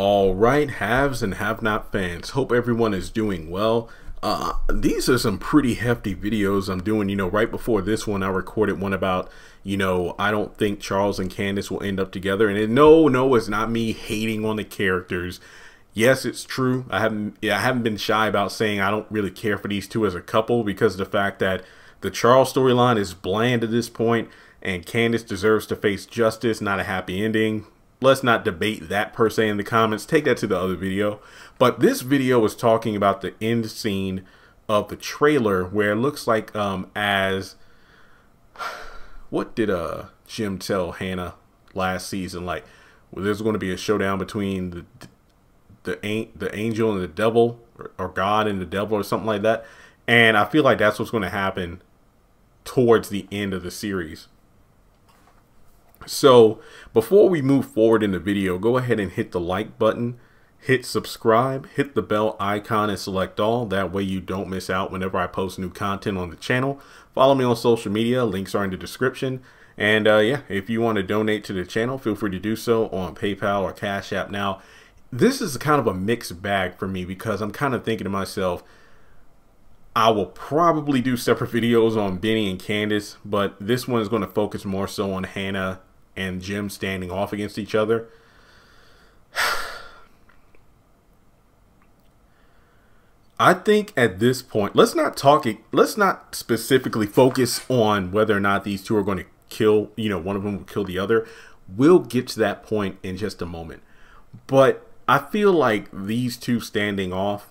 All right, haves and have not fans. Hope everyone is doing well. These are some pretty hefty videos I'm doing. Right before this one, I recorded one about, I don't think Charles and Candace will end up together. And no, it's not me hating on the characters. Yes, it's true. I haven't been shy about saying I don't really care for these two as a couple because of the fact that the Charles storyline is bland at this point, and Candace deserves to face justice, not a happy ending. Let's not debate that per se in the comments. Take that to the other video. But this video was talking about the end scene of the trailer where it looks like what did Jim tell Hannah last season? Like, well, there's going to be a showdown between the angel and the devil, or God and the devil, or something like that. And I feel like that's what's going to happen towards the end of the series. So before we move forward in the video, go ahead and hit the like button, hit subscribe, hit the bell icon and select all. That way you don't miss out whenever I post new content on the channel. Follow me on social media. Links are in the description. And yeah, if you want to donate to the channel, feel free to do so on PayPal or Cash App. Now, this is kind of a mixed bag for me because I'm kind of thinking to myself, I will probably do separate videos on Benny and Candace, but this one is going to focus more so on Hannah and Jim standing off against each other. I think at this point, let's not specifically focus on whether or not these two are going to kill, one of them will kill the other. We'll get to that point in just a moment. But I feel like these two standing off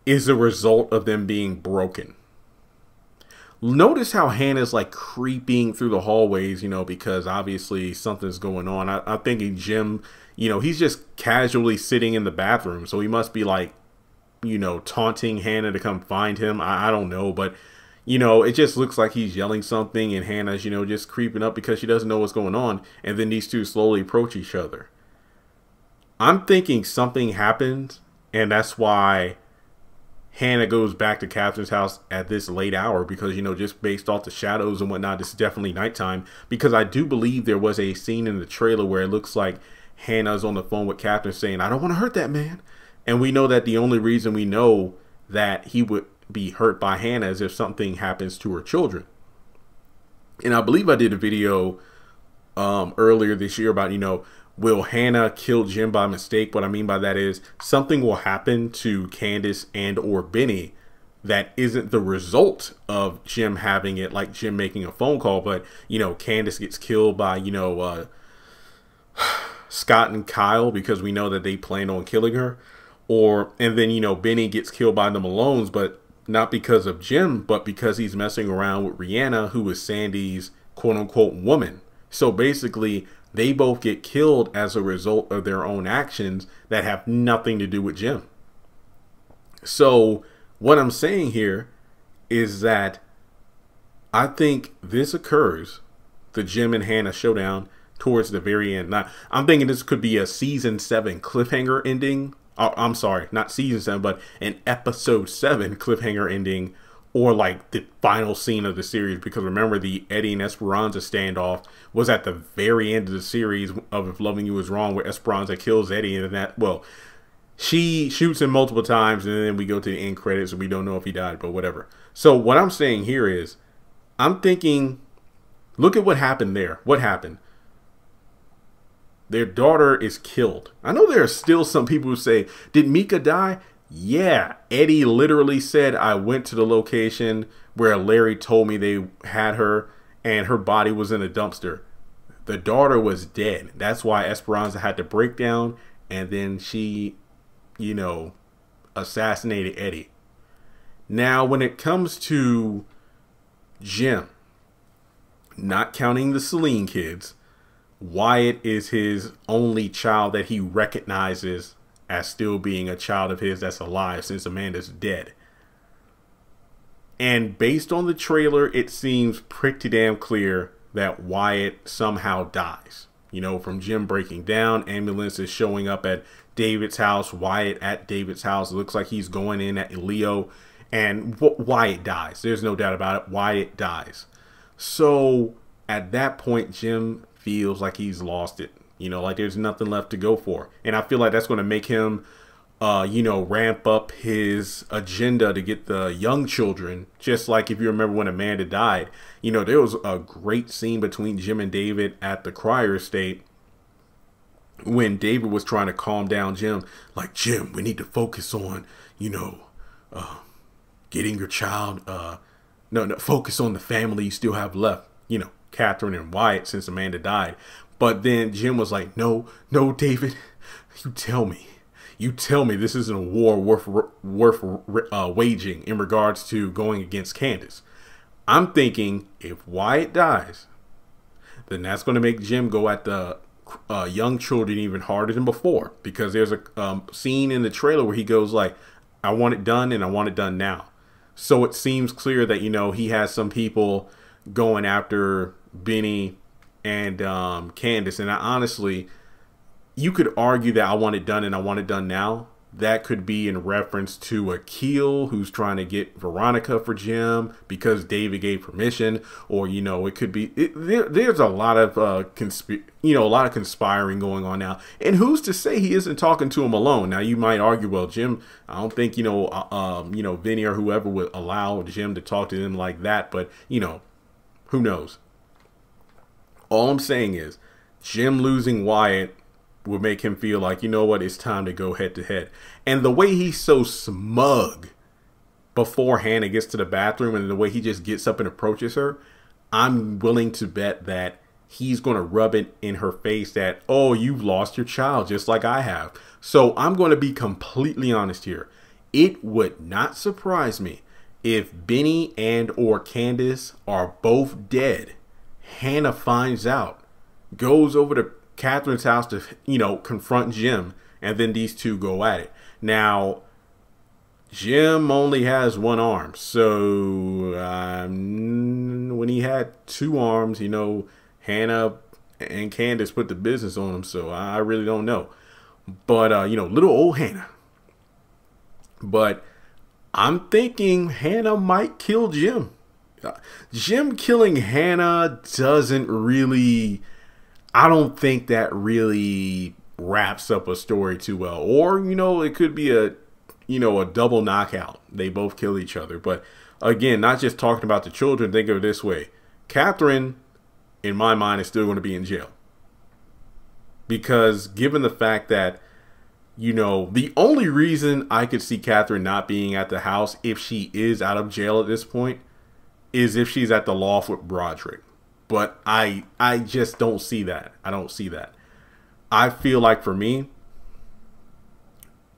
is a result of them being broken. Notice how Hannah's like creeping through the hallways, because obviously something's going on. I'm thinking Jim, he's just casually sitting in the bathroom. So he must be like, taunting Hannah to come find him. I don't know. But, it just looks like he's yelling something and Hannah's, just creeping up because she doesn't know what's going on. And then these two slowly approach each other. I'm thinking something happened, and that's why Hannah goes back to Catherine's house at this late hour because, just based off the shadows and whatnot, this is definitely nighttime. Because I do believe there was a scene in the trailer where it looks like Hannah's on the phone with Catherine saying, I don't want to hurt that man. And we know that the only reason we know that he would be hurt by Hannah is if something happens to her children. And I believe I did a video earlier this year about, will Hannah kill Jim by mistake? What I mean by that is something will happen to Candace and or Benny that isn't the result of Jim having it, like Jim making a phone call, but Candace gets killed by Scott and Kyle because we know that they plan on killing her, and then Benny gets killed by the Malones, but not because of Jim, but because he's messing around with Rihanna, who is Sandy's quote-unquote woman. So basically, they both get killed as a result of their own actions that have nothing to do with Jim. So what I'm saying here is that I think this occurs, the Jim and Hannah showdown, towards the very end. Now, I'm thinking this could be a season 7 cliffhanger ending. I'm sorry, not season 7, but an episode 7 cliffhanger ending, or like the final scene of the series, because remember the Eddie and Esperanza standoff was at the very end of the series of If Loving You Is Wrong, where Esperanza kills Eddie, and she shoots him multiple times, and then we go to the end credits and we don't know if he died, but whatever. So what I'm saying here is, I'm thinking, look at what happened there. What happened? Their daughter is killed. I know there are still some people who say, did Mika die? Yeah, Eddie literally said, I went to the location where Larry told me they had her and her body was in a dumpster. The daughter was dead. That's why Esperanza had to break down, and then she, assassinated Eddie. Now, when it comes to Jim, not counting the Celine kids, Wyatt is his only child that he recognizes as still being a child of his that's alive since Amanda's dead. And based on the trailer, it seems pretty damn clear that Wyatt somehow dies. From Jim breaking down, ambulances showing up at David's house, Wyatt at David's house. It looks like he's going in at Leo, and Wyatt dies. There's no doubt about it. Wyatt dies. So at that point, Jim feels like he's lost it. You know, like there's nothing left to go for. And I feel like that's going to make him, you know, ramp up his agenda to get the young children. Just like if you remember when Amanda died, you know, there was a great scene between Jim and David at the Cryer estate when David was trying to calm down Jim. Like, Jim, we need to focus on, you know, getting your child, no, focus on the family you still have left. You know, Catherine and Wyatt since Amanda died. But then Jim was like, no, David, you tell me this isn't a war worth waging in regards to going against Candace. I'm thinking if Wyatt dies, then that's going to make Jim go at the young children even harder than before, because there's a scene in the trailer where he goes like, I want it done and I want it done now. So it seems clear that, you know, he has some people going after Benny and Candace. And I honestly, you could argue that I want it done and I want it done now. That could be in reference to Akil, who's trying to get Veronica for Jim because David gave permission, or, you know, it could be there's a lot of conspiring going on now. And who's to say he isn't talking to him alone? Now you might argue, well, Jim, I don't think Vinny or whoever would allow Jim to talk to them like that, but you know, who knows? All I'm saying is Jim losing Wyatt will make him feel like, you know what, it's time to go head to head. And the way he's so smug before Hannah gets to the bathroom and the way he just gets up and approaches her, I'm willing to bet that he's going to rub it in her face that, oh, you've lost your child just like I have. So I'm going to be completely honest here. It would not surprise me if Benny and or Candace are both dead. Hannah finds out, goes over to Catherine's house to, you know, confront Jim, and then these two go at it. Now, Jim only has one arm, so when he had two arms, you know, Hannah and Candace put the business on him, so I really don't know. But, you know, little old Hannah. But I'm thinking Hannah might kill Jim. Jim killing Hannah doesn't really... I don't think that really wraps up a story too well. Or, you know, it could be a double knockout. They both kill each other. But again, not just talking about the children, think of it this way. Catherine, in my mind, is still going to be in jail. Because given the fact that, you know, the only reason I could see Catherine not being at the house if she is out of jail at this point is if she's at the loft with Broderick. But I just don't see that. I don't see that. I feel like for me,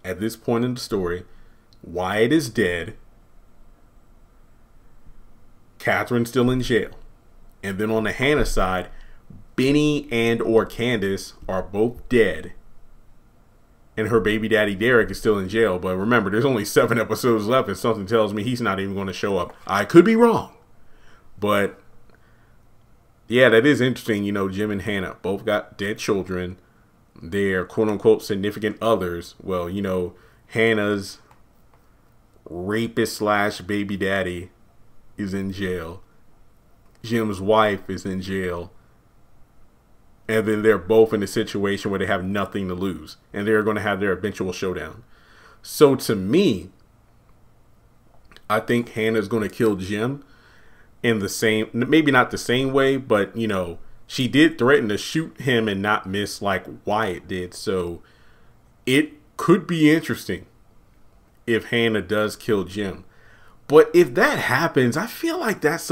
at this point in the story, Wyatt is dead. Catherine's still in jail. And then on the Hannah side, Benny and or Candace are both dead. And her baby daddy Derek is still in jail. But remember, there's only 7 episodes left, and something tells me he's not even going to show up. I could be wrong. But yeah, that is interesting. You know, Jim and Hannah both got dead children. They're quote-unquote significant others. Well, you know, Hannah's rapist / baby daddy is in jail. Jim's wife is in jail. And then they're both in a situation where they have nothing to lose. And they're going to have their eventual showdown. So to me, I think Hannah's going to kill Jim. In the same, maybe not the same way, but, you know, she did threaten to shoot him and not miss like Wyatt did. So it could be interesting if Hannah does kill Jim. But if that happens, I feel like that's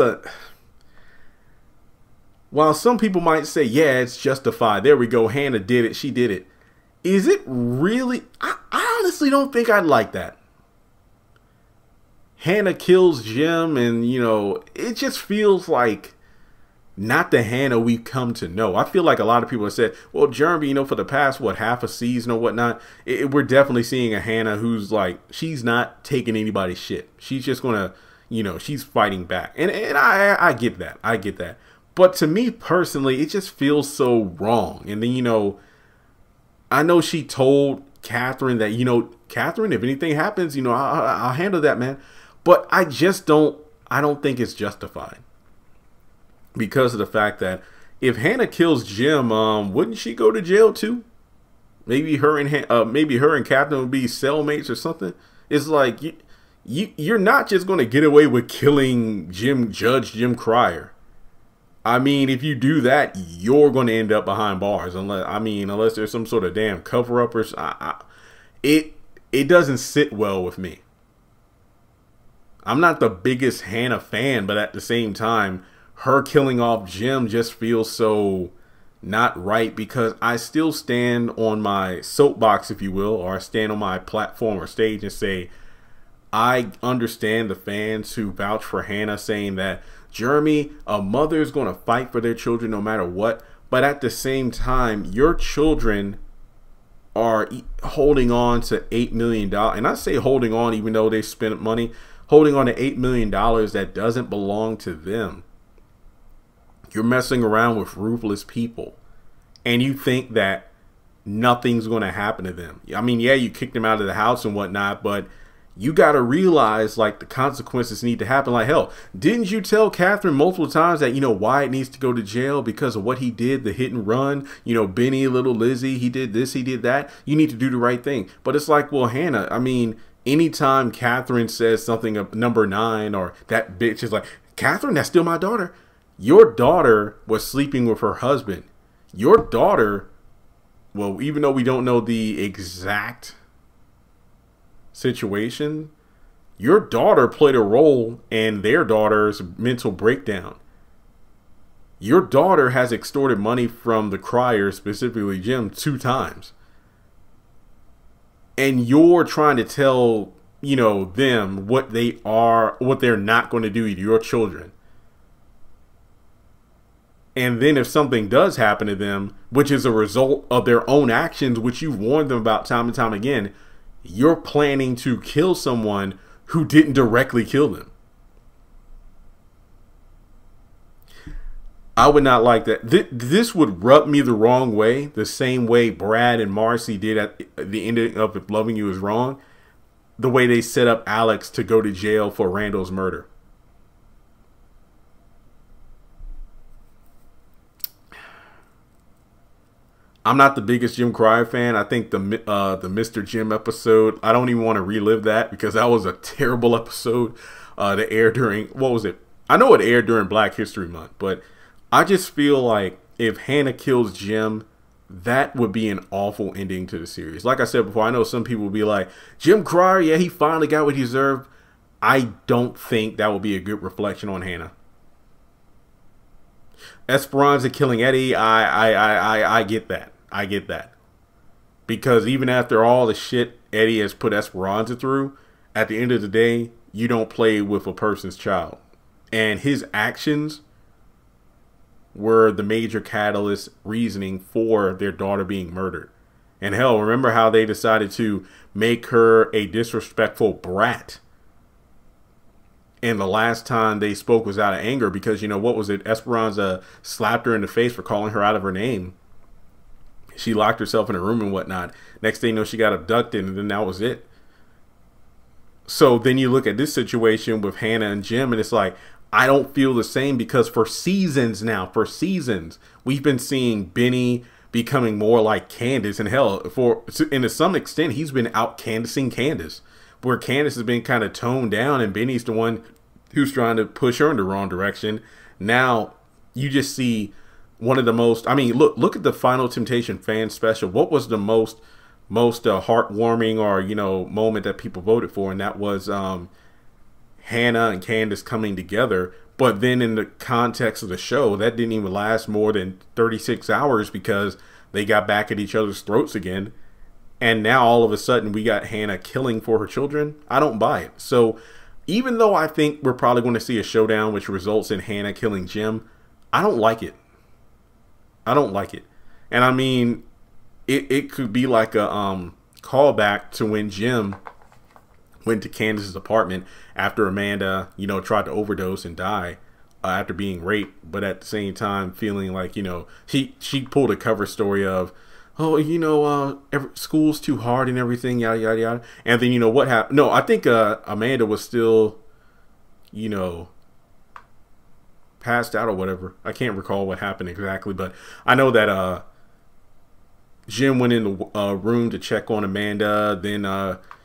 while some people might say, yeah, it's justified. There we go. Hannah did it. She did it. Is it really? I honestly don't think I'd like that. Hannah kills Jim, and, you know, it just feels like not the Hannah we've come to know. I feel like a lot of people have said, well, Jeremy, you know, for the past, half a season or whatnot, we're definitely seeing a Hannah who's like, she's not taking anybody's shit. She's just going to, you know, she's fighting back. And I get that. I get that. But to me personally, it just feels so wrong. And then, you know, I know she told Catherine that, you know, Catherine, if anything happens, you know, I'll handle that, man. But I don't think it's justified because of the fact that if Hannah kills Jim, wouldn't she go to jail too? Maybe her and Captain would be cellmates or something. It's like you're not just going to get away with killing Judge Jim Cryer. I mean, if you do that, you're going to end up behind bars, unless there's some sort of damn cover up or it doesn't sit well with me. I'm not the biggest Hannah fan, but at the same time, her killing off Jim just feels so not right, because I still stand on my soapbox, if you will, or I stand on my platform or stage and say, I understand the fans who vouch for Hannah, saying that, Jeremy, a mother is going to fight for their children no matter what. But at the same time, your children are holding on to $8 million. And I say holding on, even though they spent money, holding on to $8 million that doesn't belong to them. You're messing around with ruthless people, and you think that nothing's going to happen to them. I mean, yeah, you kicked them out of the house and whatnot, but you got to realize, like, the consequences need to happen. Like, hell, didn't you tell Catherine multiple times that, Wyatt needs to go to jail because of what he did, the hit and run, Benny, little Lizzie, he did this, he did that. You need to do the right thing. But it's like, well, Hannah, I mean, anytime Catherine says something of number 9, or that bitch is like, Catherine, that's still my daughter. Your daughter was sleeping with her husband. Your daughter, well, even though we don't know the exact situation, your daughter played a role in their daughter's mental breakdown. Your daughter has extorted money from the Cryers, specifically Jim, 2 times. And you're trying to tell, them what they are, what they're not going to do to your children. And then if something does happen to them, which is a result of their own actions, which you've warned them about time and time again, you're planning to kill someone who didn't directly kill them. I would not like that. This would rub me the wrong way, the same way Brad and Marcy did at the ending of If Loving You Is Wrong, the way they set up Alex to go to jail for Randall's murder. I'm not the biggest Jim Cryer fan. I think the Mr. Jim episode, I don't even want to relive that, because that was a terrible episode that aired during, what was it? I know it aired during Black History Month, but I just feel like if Hannah kills Jim, that would be an awful ending to the series. Like I said before, I know some people will be like, Jim Cryer, yeah, he finally got what he deserved. I don't think that would be a good reflection on Hannah. Esperanza killing Eddie, I get that. I get that. Because even after all the shit Eddie has put Esperanza through, at the end of the day, you don't play with a person's child. And his actions were the major catalyst reasoning for their daughter being murdered. And hell, remember how they decided to make her a disrespectful brat? And the last time they spoke was out of anger because, what was it? Esperanza slapped her in the face for calling her out of her name. She locked herself in a room and whatnot. Next thing you know, she got abducted, and then that was it. So then you look at this situation with Hannah and Jim, and it's like, I don't feel the same, because for seasons now, we've been seeing Benny becoming more like Candace. And hell, and to some extent, he's been out Candacing Candace, where Candace has been kind of toned down, and Benny's the one who's trying to push her in the wrong direction. Now you just see one of the most, I mean, look at the Final Temptation fan special. What was the most heartwarming or, moment that people voted for? And that was Hannah and Candace coming together. But then in the context of the show, that didn't even last more than 36 hours because they got back at each other's throats again. And now all of a sudden we got Hannah killing for her children. I don't buy it. So even though I think we're probably going to see a showdown which results in Hannah killing Jim, I don't like it. I don't like it. And I mean, it could be like a callback to when Jim went to Candace's apartment after Amanda, tried to overdose and die after being raped. But at the same time, feeling like, she pulled a cover story of, oh, school's too hard and everything, yada, yada, yada. And then, what happened? No, I think Amanda was still, passed out or whatever. I can't recall what happened exactly, but I know that Jim went in the room to check on Amanda. Then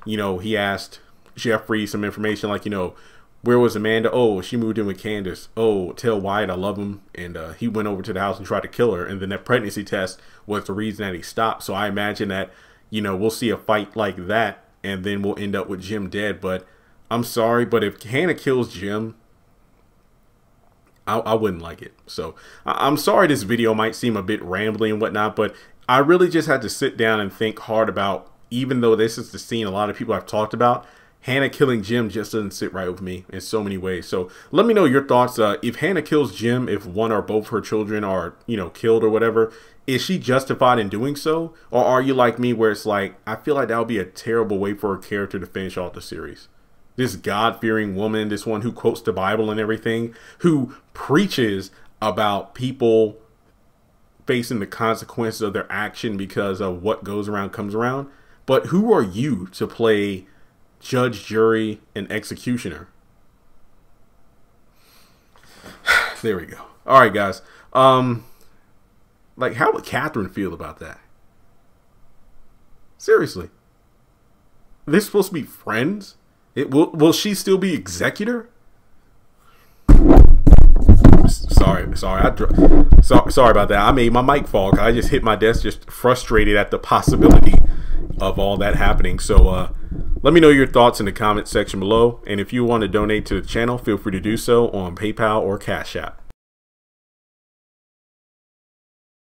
you know, he asked Jeffrey some information like, you know, where was Amanda? Oh, she moved in with Candace. Oh, tell Wyatt I love him. And he went over to the house and tried to kill her. And then that pregnancy test was the reason that he stopped. So I imagine that, you know, we'll see a fight like that, and then we'll end up with Jim dead. But I'm sorry, but if Hannah kills Jim, I wouldn't like it. So I'm sorry this video might seem a bit rambling and whatnot, but I really just had to sit down and think hard about, even though this is the scene a lot of people have talked about, Hannah killing Jim just doesn't sit right with me in so many ways. So let me know your thoughts. If Hannah kills Jim, if one or both her children are, you know, killed or whatever, is she justified in doing so? Or are you like me where it's like, I feel like that would be a terrible way for her character to finish off the series? This God-fearing woman, this one who quotes the Bible and everything, who preaches about people facing the consequences of their action because of what goes around comes around. But who are you to play judge, jury, and executioner? There we go. All right, guys. Like, how would Catherine feel about that? Seriously. They're supposed to be friends? Will she still be executor? Sorry about that. I made my mic fall. I just hit my desk, just frustrated at the possibility of all that happening. So let me know your thoughts in the comment section below, and if you want to donate to the channel, feel free to do so on PayPal or Cash App.